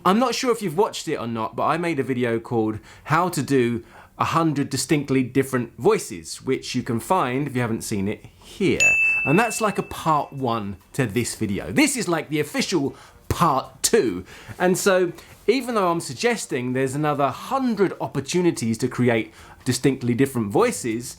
I'm not sure if you've watched it or not, but I made a video called How to Do 100 Distinctly Different Voices, which you can find, if you haven't seen it, here. And that's like a part 1 to this video. This is like the official part 2. And so, even though I'm suggesting there's another 100 opportunities to create distinctly different voices,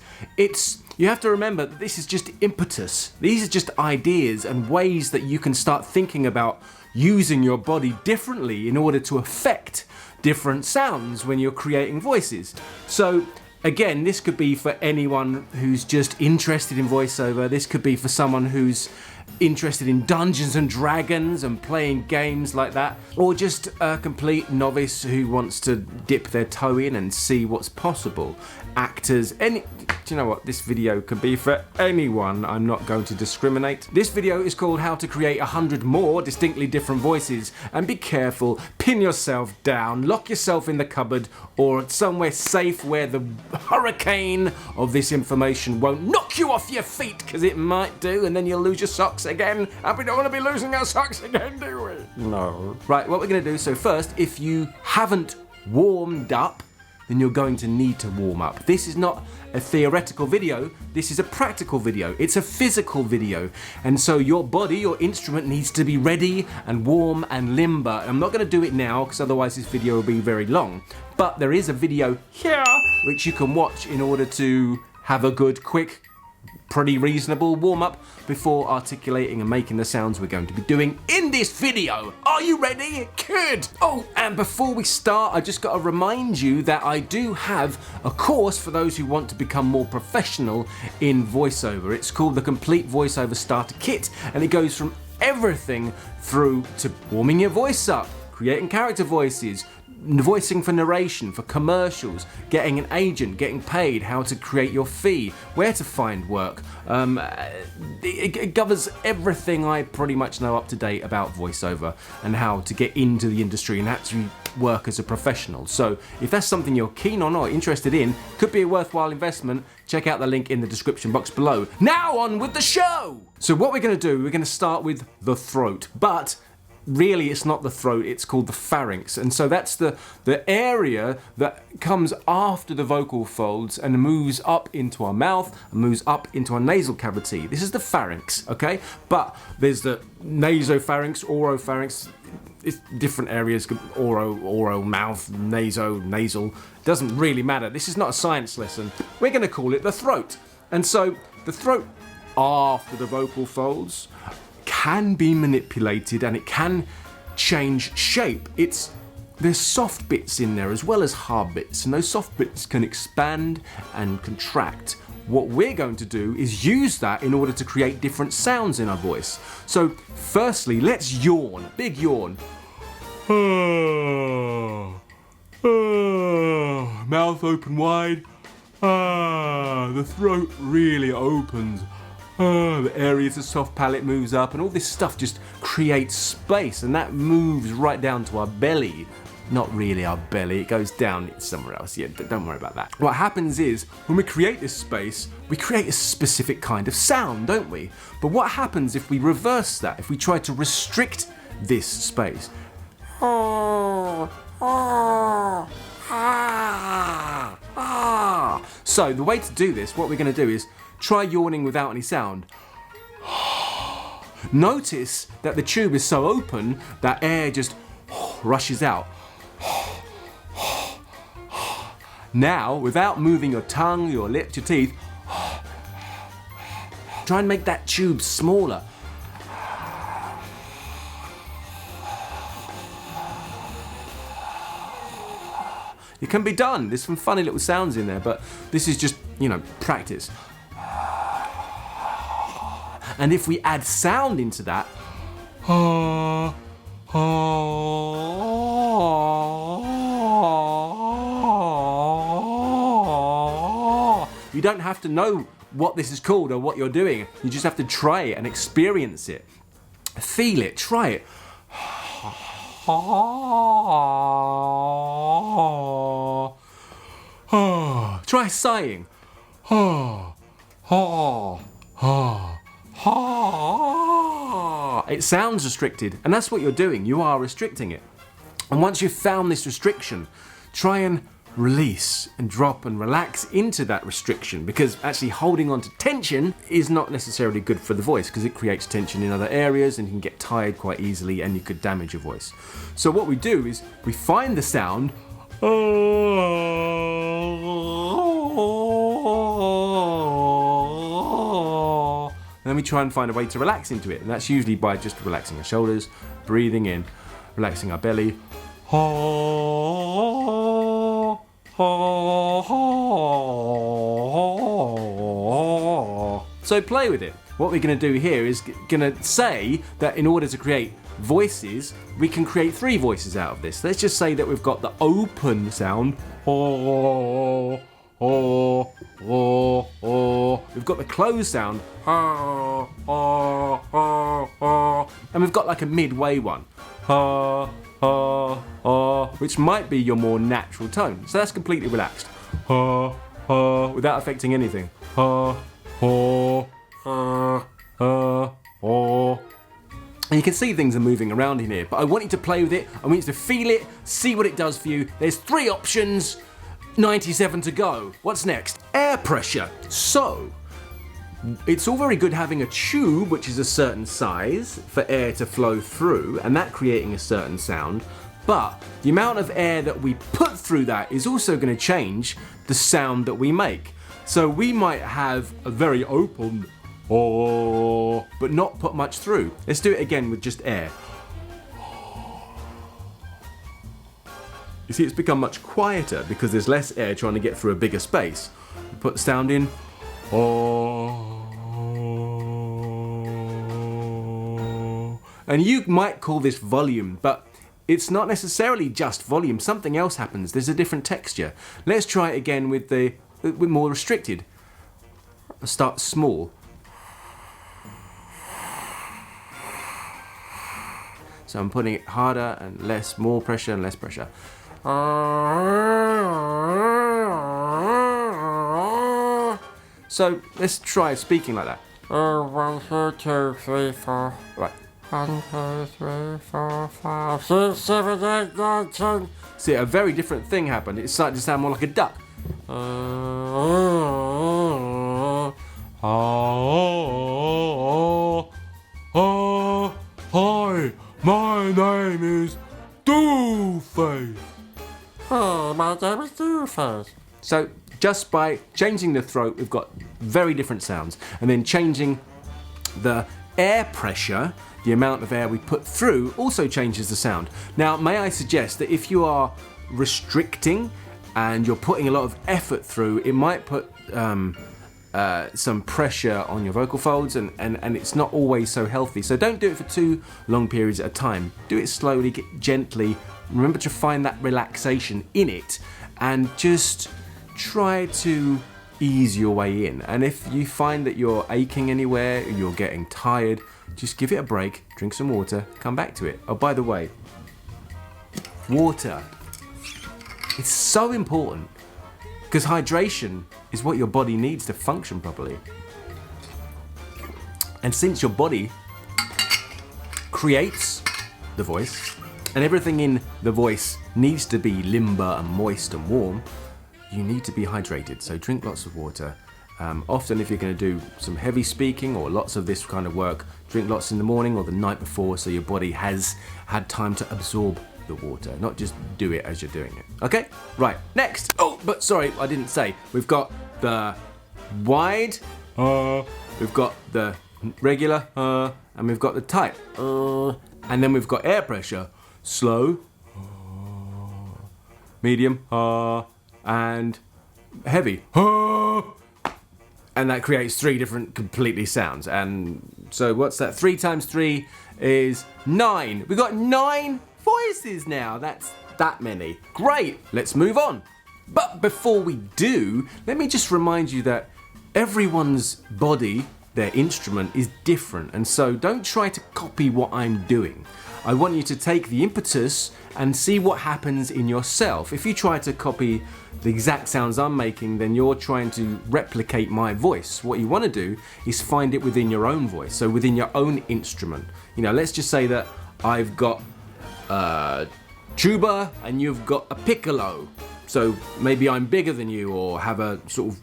you have to remember that this is just impetus. These are just ideas and ways that you can start thinking about using your body differently in order to affect different sounds when you're creating voices. So again, this could be for anyone who's just interested in voiceover. This could be for someone who's interested in Dungeons and Dragons and playing games like that, or just a complete novice who wants to dip their toe in and see what's possible. Actors, do you know what? This video could be for anyone. I'm not going to discriminate. This video is called How to Create 100 More Distinctly Different Voices. And be careful, pin yourself down, lock yourself in the cupboard or somewhere safe where the hurricane of this information won't knock you off your feet, because it might do, and then you'll lose your socks again. And we don't want to be losing our socks again, do we? No. Right, what we're going to do, so first, if you haven't warmed up, then you're going to need to warm up. This is not a theoretical video, this is a practical video. It's a physical video. And so your body, your instrument needs to be ready and warm and limber. I'm not going to do it now because otherwise this video will be very long. But there is a video here which you can watch in order to have a good, quick, pretty reasonable warm-up before articulating and making the sounds we're going to be doing in this video. Are you ready? Good! Oh, and before we start, I just got to remind you that I do have a course for those who want to become more professional in voiceover. It's called the Complete Voiceover Starter Kit, and it goes from everything through to warming your voice up, creating character voices, voicing for narration, for commercials, getting an agent, getting paid, how to create your fee, where to find work. It covers everything I pretty much know up to date about voiceover and how to get into the industry and actually work as a professional. So if that's something you're keen on or interested in, could be a worthwhile investment, check out the link in the description box below. Now on with the show! So what we're going to do, we're going to start with the throat, but really it's not the throat, it's called the pharynx, and so that's the area that comes after the vocal folds and moves up into our mouth and moves up into our nasal cavity. This is the pharynx, okay? But there's the nasopharynx, oropharynx, it's different areas, oro, mouth, nasal, doesn't really matter. This is not a science lesson. We're going to call it the throat. And so the throat after the vocal folds can be manipulated and it can change shape. There's soft bits in there as well as hard bits, and those soft bits can expand and contract. What we're going to do is use that in order to create different sounds in our voice. So firstly, let's yawn, big yawn. Mouth open wide. The throat really opens. The areas of soft palate moves up, and all this stuff just creates space, and that moves right down to our belly. Not really our belly, it goes down somewhere else. Yeah, don't worry about that. What happens is, when we create this space, we create a specific kind of sound, don't we? But what happens if we reverse that, if we try to restrict this space? So the way to do this, what we're going to do is try yawning without any sound. Notice that the tube is so open that air just rushes out. Now, without moving your tongue, your lips, your teeth, try and make that tube smaller. It can be done. There's some funny little sounds in there, but this is just, practice. And if we add sound into that, you don't have to know what this is called or what you're doing. You just have to try it and experience it. Feel it, try it. Try sighing. It sounds restricted, and that's what you're doing. You are restricting it. And once you've found this restriction, try and release and drop and relax into that restriction, because actually holding on to tension is not necessarily good for the voice, because it creates tension in other areas and you can get tired quite easily and you could damage your voice. So what we do is we find the sound, and then we try and find a way to relax into it, and that's usually by just relaxing our shoulders, breathing in, relaxing our belly. So play with it. What we're going to do here is going to say that in order to create voices, we can create 3 voices out of this. Let's just say that we've got the open sound. We've got the closed sound. And we've got like a midway one. Which might be your more natural tone. So that's completely relaxed. Without affecting anything. And you can see things are moving around in here, but I want you to play with it. I want you to feel it, see what it does for you. There's 3 options, 97 to go. What's next? Air pressure. So, it's all very good having a tube, which is a certain size, for air to flow through, and that creating a certain sound. But the amount of air that we put through that is also going to change the sound that we make. So we might have a very open, but not put much through. Let's do it again with just air. You see, it's become much quieter because there's less air trying to get through a bigger space. We put the sound in. And you might call this volume, but it's not necessarily just volume. Something else happens. There's a different texture. Let's try it again with more restricted. Start small. So I'm putting it harder and less, more pressure and less pressure. So let's try speaking like that. 1, 2, 3, 4. Right. 1, 2, 3, 4, 5, 6, 7, 8, 9, 10. See, a very different thing happened. It started to sound more like a duck. Hi, my name is Doofus. Hey, my name is Doofus. So just by changing the throat, we've got very different sounds. And then changing the air pressure, the amount of air we put through, also changes the sound. Now, may I suggest that if you are restricting and you're putting a lot of effort through, it might put some pressure on your vocal folds, and it's not always so healthy. So don't do it for too long periods at a time. Do it slowly, gently. Remember to find that relaxation in it, and just try to ease your way in. And if you find that you're aching anywhere, you're getting tired, just give it a break, drink some water, come back to it. Oh, by the way, water. It's so important, because hydration is what your body needs to function properly. And since your body creates the voice, and everything in the voice needs to be limber and moist and warm, you need to be hydrated. So drink lots of water. Often if you're going to do some heavy speaking or lots of this kind of work, drink lots in the morning or the night before, so your body has had time to absorb the water, not just do it as you're doing it. Okay, right, next. Oh, but sorry, I didn't say. We've got the wide, we've got the regular, and we've got the tight, and then we've got air pressure, slow, medium, and heavy. And that creates 3 different completely sounds. And so what's that? 3 times 3 is 9. We've got 9 voices now. That's that many. Great, let's move on. But before we do, let me just remind you that everyone's body, their instrument, is different. And so don't try to copy what I'm doing. I want you to take the impetus and see what happens in yourself. If you try to copy the exact sounds I'm making, then you're trying to replicate my voice. What you want to do is find it within your own voice, so within your own instrument. You know, let's just say that I've got tuba and you've got a piccolo. So maybe I'm bigger than you or have a sort of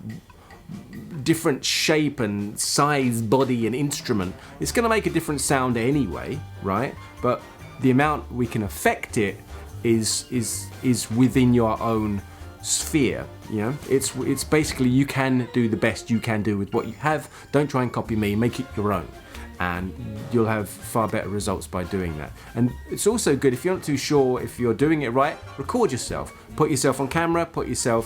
different shape and size, body and instrument. It's going to make a different sound anyway, right? But the amount we can affect it is within your own sphere. You know, it's basically you can do the best you can do with what you have. Don't try and copy me, make it your own, and you'll have far better results by doing that. And it's also good if you're not too sure if you're doing it right, record yourself. Put yourself on camera,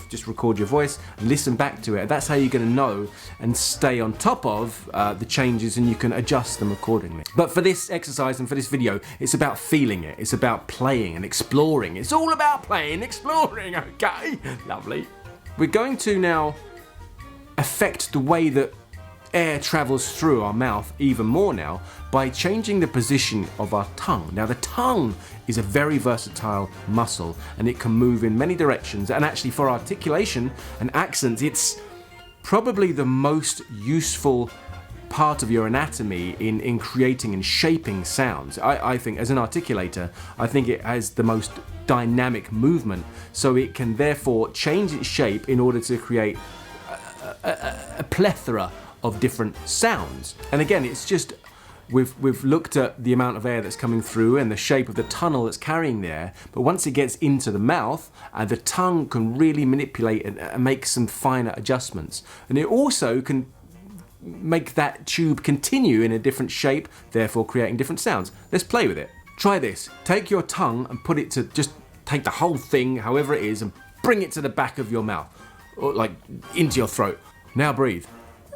just record your voice, and listen back to it. That's how you're going to know and stay on top of the changes, and you can adjust them accordingly. But for this exercise and for this video, it's about feeling it. It's about playing and exploring. It's all about playing, exploring, okay? Lovely. We're going to now affect the way that air travels through our mouth even more now by changing the position of our tongue. Now the tongue is a very versatile muscle and it can move in many directions, and actually for articulation and accents it's probably the most useful part of your anatomy in creating and shaping sounds. I think as an articulator, I think it has the most dynamic movement, so it can therefore change its shape in order to create a plethora of different sounds. And again, it's just we've looked at the amount of air that's coming through and the shape of the tunnel that's carrying the air, but once it gets into the mouth, the tongue can really manipulate and make some finer adjustments, and it also can make that tube continue in a different shape, therefore creating different sounds. Let's play with it. Try this. Take your tongue and put it to, just take the whole thing, however it is, and bring it to the back of your mouth, or like into your throat. Now breathe.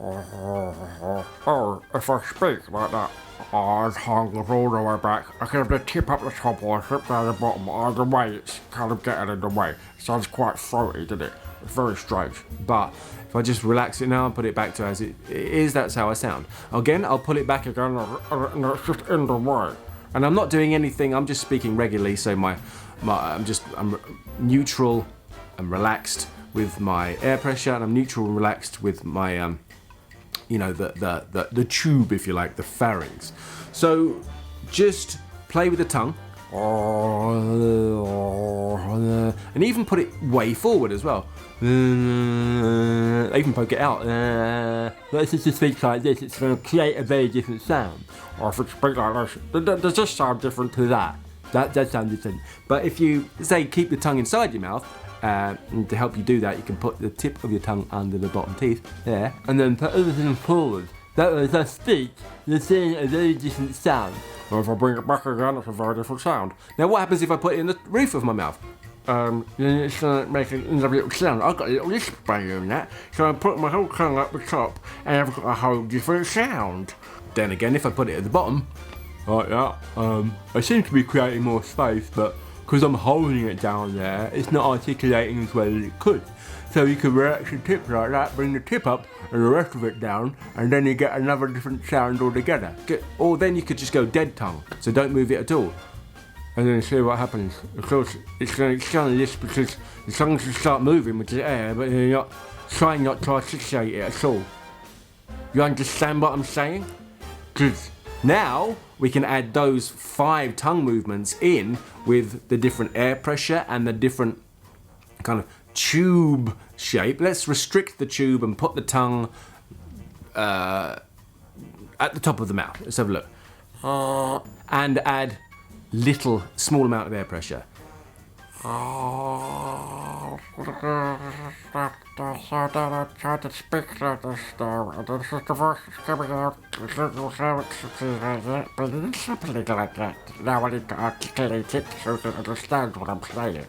Oh, if I speak like that, my tongue goes all the way back. I can have the tip up the top or tip down the bottom. Either way, it's kind of getting in the way. It sounds quite throaty, doesn't it? It's very strange. But if I just relax it now and put it back to as it is, that's how I sound. Again, I'll pull it back again, and it's just in the way. and I'm not doing anything. I'm just speaking regularly. So I'm neutral and relaxed with my air pressure, and I'm neutral and relaxed with my the tube, if you like, the pharynx. So just play with the tongue. And even put it way forward as well. Even poke it out. Let's just speak like this, it's going to create a very different sound. Or if it speaks like this, does this sound different to that? That does sound different. But if you, say, keep the tongue inside your mouth, and to help you do that, you can put the tip of your tongue under the bottom teeth there, and then put everything forward. That way, as I speak, you're seeing a very different sound. Or if I bring it back again, it's a very different sound. Now, what happens if I put it in the roof of my mouth? Then it's going to make another little sound. I've got a little display in that, so I put my whole tongue up the top, and I've got a whole different sound. Then again, if I put it at the bottom, like that, I seem to be creating more space, but because I'm holding it down there, it's not articulating as well as it could. So you could relax the tip like that, bring the tip up and the rest of it down, and then you get another different sound altogether. Or then you could just go dead tongue, so don't move it at all. And then see what happens. Of course, it's going to sound this because the tongue's going to start moving with the air, but you're not trying not to articulate it at all. You understand what I'm saying? Good. Now we can add those 5 tongue movements in with the different air pressure and the different kind of tube shape. Let's restrict the tube and put the tongue at the top of the mouth. Let's have a look. And add small amount of air pressure. Try to speak like this now, and this is the voice coming out. But it's happening like that. Now I need to articulate it so you can understand what I'm saying.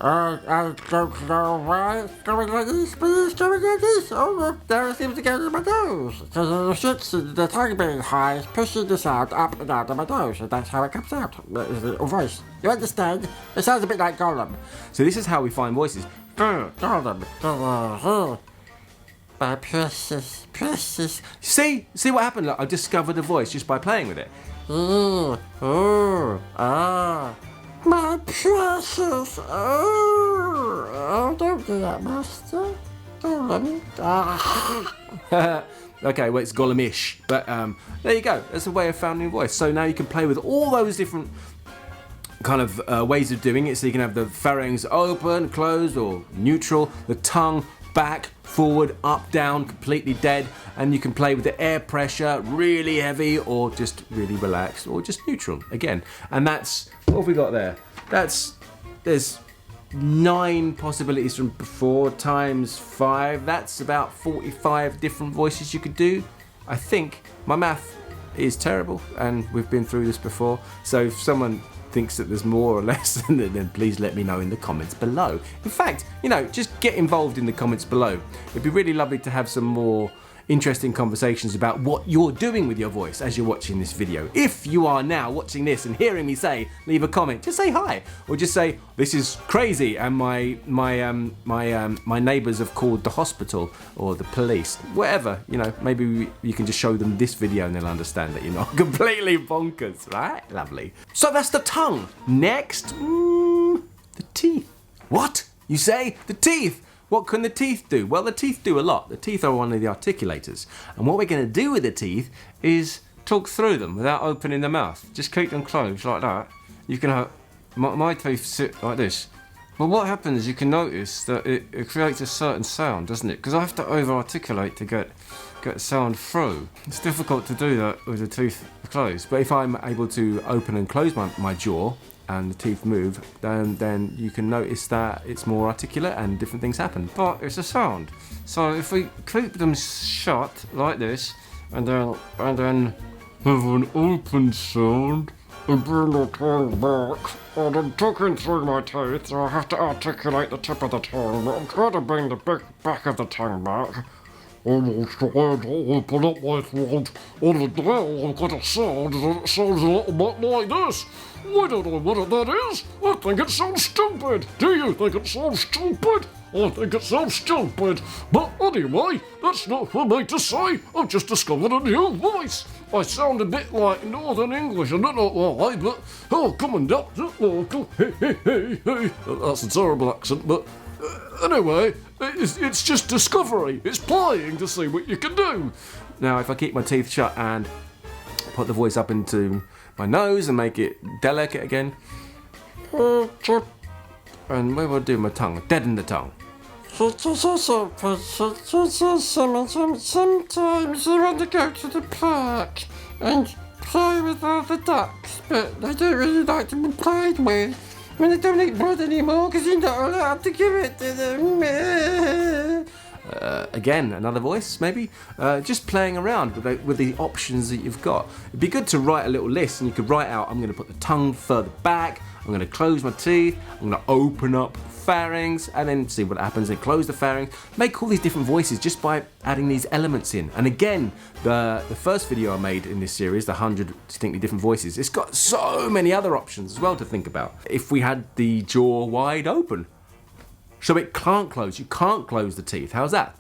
I don't know why it's going like this, but it's going like this. Oh, look, there it seems to go in my nose. So the shits and the tongue being high is pushing the sound up and out of my nose, and that's how it comes out. It's a little voice. You understand? It sounds a bit like Gollum. So this is how we find voices. Gollum. My precious. See what happened? Look, I discovered a voice just by playing with it. My precious. Oh, don't do that, master. Gollum. Okay, well, it's Gollum-ish, but there you go. That's a way of finding a voice. So now you can play with all those different kind of ways of doing it. So you can have the pharynx open, closed, or neutral, the tongue back, forward, up, down, completely dead, and you can play with the air pressure, really heavy, or just really relaxed, or just neutral again. And that's, what have we got there? There's 9 possibilities from before times 5. That's about 45 different voices you could do. I think my math is terrible, and we've been through this before, so if someone thinks that there's more or less, then please let me know in the comments below. In fact, just get involved in the comments below. It'd be really lovely to have some more interesting conversations about what you're doing with your voice as you're watching this video. If you are now watching this and hearing me say, leave a comment, just say hi, or just say, this is crazy, and my neighbours have called the hospital or the police, whatever, maybe you can just show them this video and they'll understand that you're not completely bonkers, right? Lovely. So that's the tongue. Next, the teeth. What? You say? The teeth. What can the teeth do? Well, the teeth do a lot. The teeth are one of the articulators. And what we're going to do with the teeth is talk through them without opening the mouth. Just keep them closed like that. You can have, my teeth sit like this. Well, what happens, you can notice that it creates a certain sound, doesn't it? Because I have to over-articulate to get sound through. It's difficult to do that with the teeth closed. But if I'm able to open and close my jaw, and the teeth move, then you can notice that it's more articulate and different things happen. But it's a sound. So if we keep them shut like this, and then have an open sound, and bring the tongue back, and I'm talking through my teeth, so I have to articulate the tip of the tongue, but I'm trying to bring the back of the tongue back. Almost trying to open up my throat, and now I've got a sound that sounds a little bit like this. I don't know what that is. I think it sounds stupid. Do you think it sounds stupid? I think it sounds stupid. But anyway, that's not for me to say. I've just discovered a new voice. I sound a bit like Northern English. I don't know why, but come on, doctor. Hey. That's a terrible accent, but anyway, it's just discovery. It's playing to see what you can do. Now, if I keep my teeth shut and put the voice up into my nose and make it delicate again, and where will I do my tongue? Deaden the tongue. Sometimes you want to go to the park and play with all the ducks, but they don't really like to be played with. When they don't eat bread anymore because you're not allowed to give it to them. Again, another voice, maybe? Just playing around with the options that you've got. It'd be good to write a little list, and you could write out, I'm going to put the tongue further back, I'm going to close my teeth, I'm going to open up pharynx, and then see what happens, and close the pharynx. Make all these different voices just by adding these elements in. And again, the first video I made in this series, the 100 distinctly different voices, it's got so many other options as well to think about. If we had the jaw wide open, so it can't close. You can't close the teeth. How's that?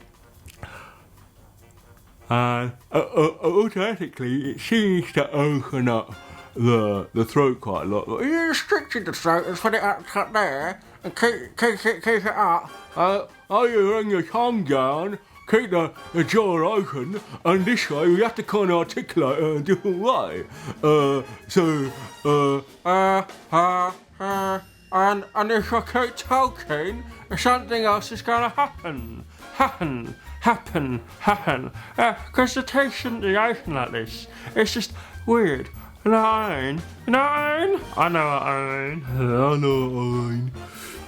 Automatically, it seems to open up the throat quite a lot. You're restricting the throat and put it up there and keep it up. You bring your tongue down, keep the jaw open, and this way you have to kind of articulate in a different way. And if I keep talking, something else is going to happen. Because the teeth shouldn't be open like this. It's just weird. You know what I mean? You know what I mean? I know what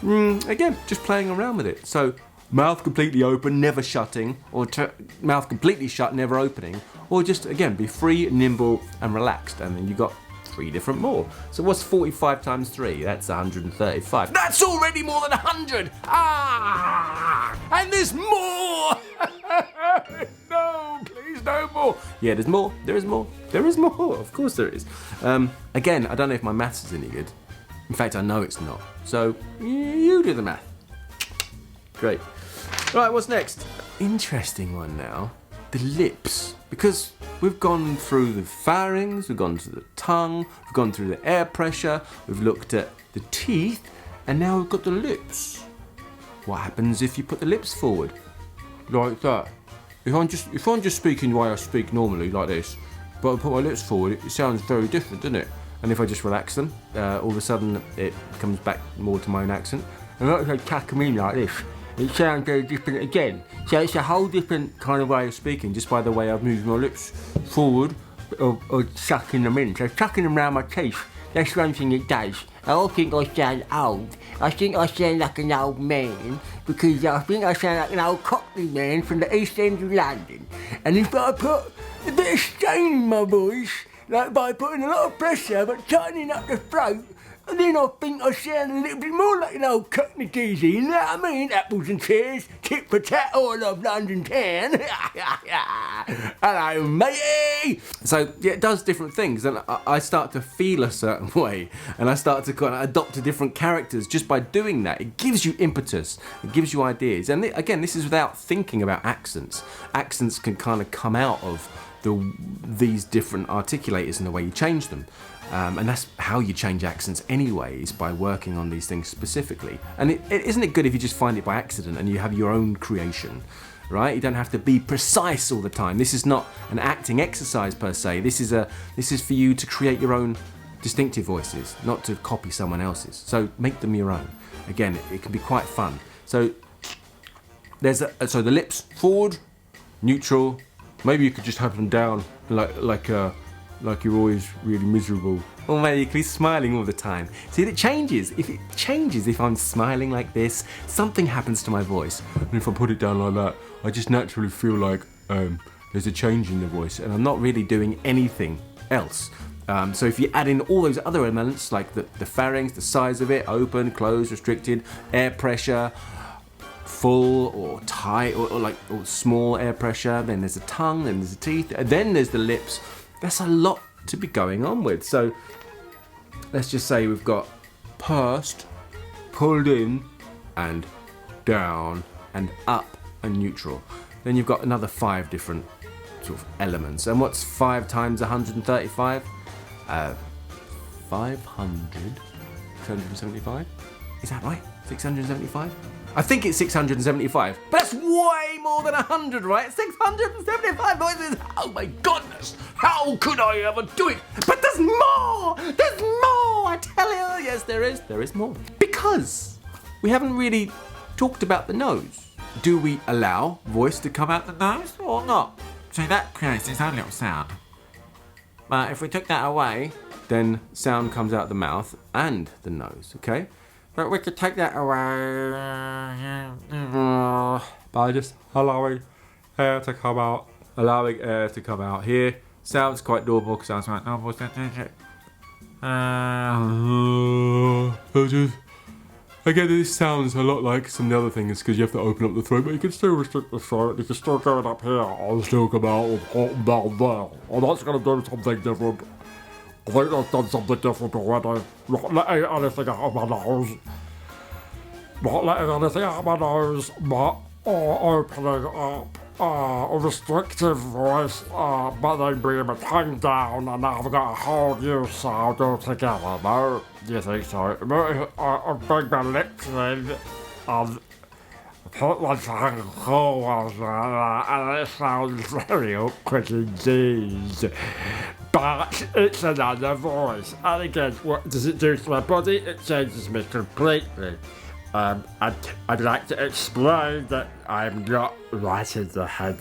I mean. Again, just playing around with it. So, mouth completely open, never shutting, or mouth completely shut, never opening, or just, again, be free, nimble, and relaxed. And then you got 3 different more. So what's 45 times 3? That's 135. That's already more than 100! And there's more! No, please, no more. Yeah, there's more. There is more. There is more. Of course there is. Again, I don't know if my maths is any good. In fact, I know it's not. So, you do the math. Great. Right, what's next? Interesting one now. The lips. Because we've gone through the pharynx, we've gone through the tongue, we've gone through the air pressure, we've looked at the teeth, and now we've got the lips. What happens if you put the lips forward? Like that. If I'm just speaking the way I speak normally, like this, but I put my lips forward, it sounds very different, doesn't it? And if I just relax them, all of a sudden it comes back more to my own accent. And if I tuck them in like this, it sounds very different again. So it's a whole different kind of way of Speaking just by the way I've moved my lips forward. of sucking them in. So sucking them around my teeth, that's one thing it does. I don't think I sound old. I think I sound like an old man because I think I sound like an old Cockney man from the East End of London. And if I put a bit of strain in my voice, like by putting a lot of pressure but tightening up the throat, and then I think I sound a little bit more like an old Cockney geezer, you know what I mean? Apples and pears, tit for tat all of London town. Hello, matey! So yeah, it does different things, and I start to feel a certain way, and I start to kind of adopt to different characters just by doing that. It gives you impetus, it gives you ideas, and again, this is without thinking about accents. Accents can kind of come out of these different articulators and the way you change them. And that's how you change accents anyway, is by working on these things specifically. And isn't it good if you just find it by accident and you have your own creation, right? You don't have to be precise all the time. This is not an acting exercise per se. This is for you to create your own distinctive voices, not to copy someone else's. So make them your own. Again, it can be quite fun. So so the lips forward, neutral. Maybe you could just have them down like you're always really miserable. Or maybe you could be smiling all the time. See, it changes. If I'm smiling like this, something happens to my voice. And if I put it down like that, I just naturally feel like there's a change in the voice, and I'm not really doing anything else. So if you add in all those other elements, like the pharynx, the size of it, open, closed, restricted, air pressure, full or tight, or small air pressure, then there's the tongue, then there's the teeth, and then there's the lips. That's a lot to be going on with. So let's just say we've got pursed, pulled in, and down, and up, and neutral. Then you've got another 5 different sort of elements. And what's 5 times 135? 675? Is that right? 675? I think it's 675, but that's way more than 100, right? 675 voices. Oh my goodness, how could I ever do it? But there's more. There's more. I tell you, yes, there is. There is more. Because we haven't really talked about the nose. Do we allow voice to come out the nose or not? See, that creates its own little sound. But if we took that away, then sound comes out the mouth and the nose. Okay. But we could take that away by just allowing air to come out. Allowing air to come out here. Sounds quite normal because sounds like normal. Again, this sounds a lot like some of the other things because you have to open up the throat, but you can still restrict the throat. You can still go up here and still come out with hot and down there. And that's going to do something different. I think I've done something different already. Not letting anything out of my nose. Not letting anything out of my nose, but opening up a restrictive voice, but then bringing my tongue down, and now I've got a whole new sound altogether. No? Do you think so? I bring my lips in and put my tongue forward, and it sounds very awkward indeed. But it's another voice, and again, what does it do to my body? It changes me completely. I'd like to explain that I'm not right in the head.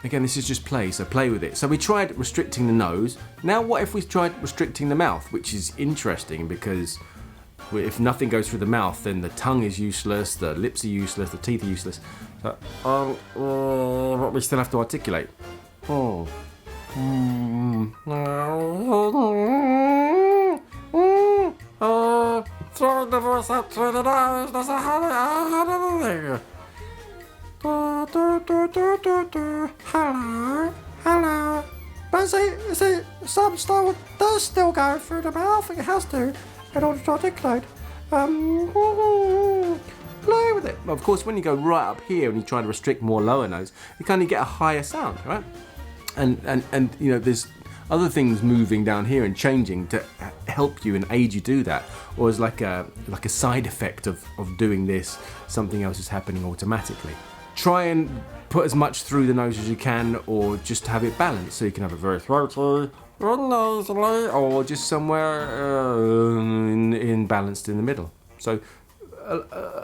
Again, this is just play, so play with it. So we tried restricting the nose. Now what if we tried restricting the mouth, which is interesting because if nothing goes through the mouth, then the tongue is useless, the lips are useless, the teeth are useless. But we still have to articulate. Throwing the voice up through the nose, that's a hello. But see, some stuff does still go through the mouth, it has to, in order to articulate. Play with it. Of course, when you go right up here and you try to restrict more lower notes, you kind of get a higher sound, right? And you know, there's other things moving down here and changing to help you and aid you do that, or as like a side effect of doing this, something else is happening automatically. Try and put as much through the nose as you can, or just have it balanced so you can have a very throaty, nasally, or just somewhere balanced in the middle. So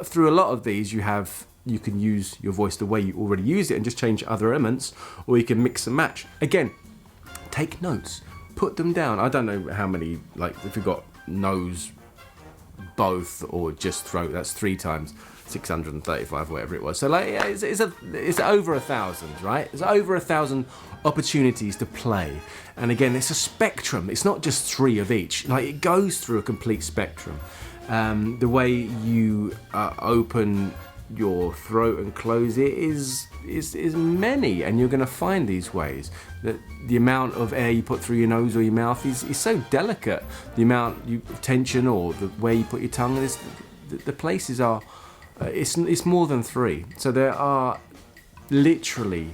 through a lot of these you can use your voice the way you already use it and just change other elements, or you can mix and match. Again, take notes, put them down. I don't know how many, like if you've got nose, both, or just throat, that's 3 times 635, whatever it was. So like it's over 1,000, right? It's over 1,000 opportunities to play. And again, it's a spectrum. It's not just 3 of each. Like it goes through a complete spectrum. The way you open your throat and close it is many, and you're going to find these ways. That the amount of air you put through your nose or your mouth is so delicate. The amount of tension or the way you put your tongue is the places are. It's more than 3. So there are literally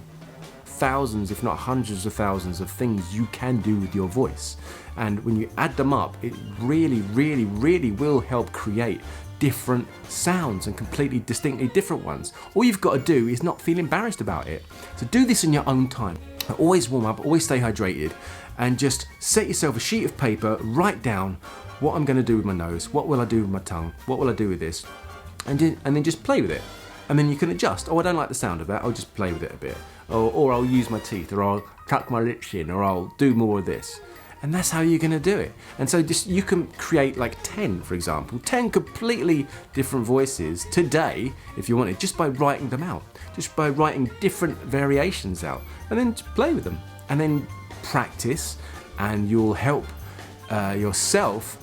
thousands, if not hundreds of thousands of things you can do with your voice. And when you add them up, it really, really, really will help create different sounds and completely distinctly different ones. All you've got to do is not feel embarrassed about it. So do this in your own time. Always warm up, always stay hydrated, and just set yourself a sheet of paper, write down what I'm going to do with my nose, what will I do with my tongue, what will I do with this, and then just play with it. And then you can adjust. Oh, I don't like the sound of that, I'll just play with it a bit. Or I'll use my teeth, or I'll tuck my lips in, or I'll do more of this. And that's how you're going to do it. And so just you can create like 10, for example, 10 completely different voices today, if you wanted, just by writing them out, just by writing different variations out, and then play with them, and then practice, and you'll help yourself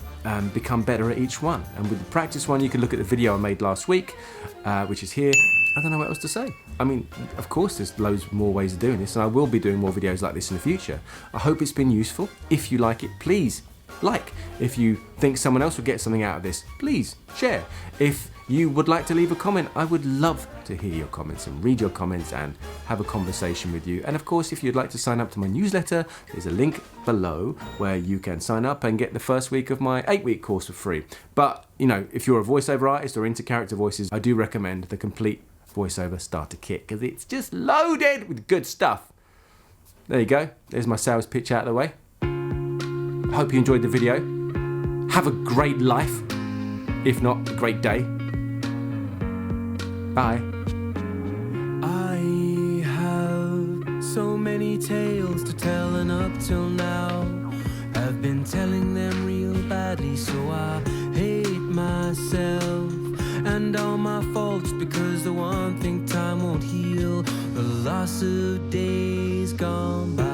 become better at each one. And with the practice one, you can look at the video I made last week, which is here. I don't know what else to say. I mean, of course, there's loads more ways of doing this, and I will be doing more videos like this in the future. I hope it's been useful. If you like it, please like. If you think someone else would get something out of this, please share. If you would like to leave a comment, I would love to hear your comments and read your comments and have a conversation with you. And of course, if you'd like to sign up to my newsletter, there's a link below where you can sign up and get the first week of my 8-week course for free. But, you know, if you're a voiceover artist or into character voices, I do recommend the complete voiceover starter kit, because it's just loaded with good stuff. There you go. There's my sales pitch out of the way. I hope you enjoyed the video. Have a great life, if not a great day. Bye. I have so many tales to tell, and up till now I've been telling them real badly, so I hate myself and all my faults, because the one thing time won't heal, the loss of days gone by.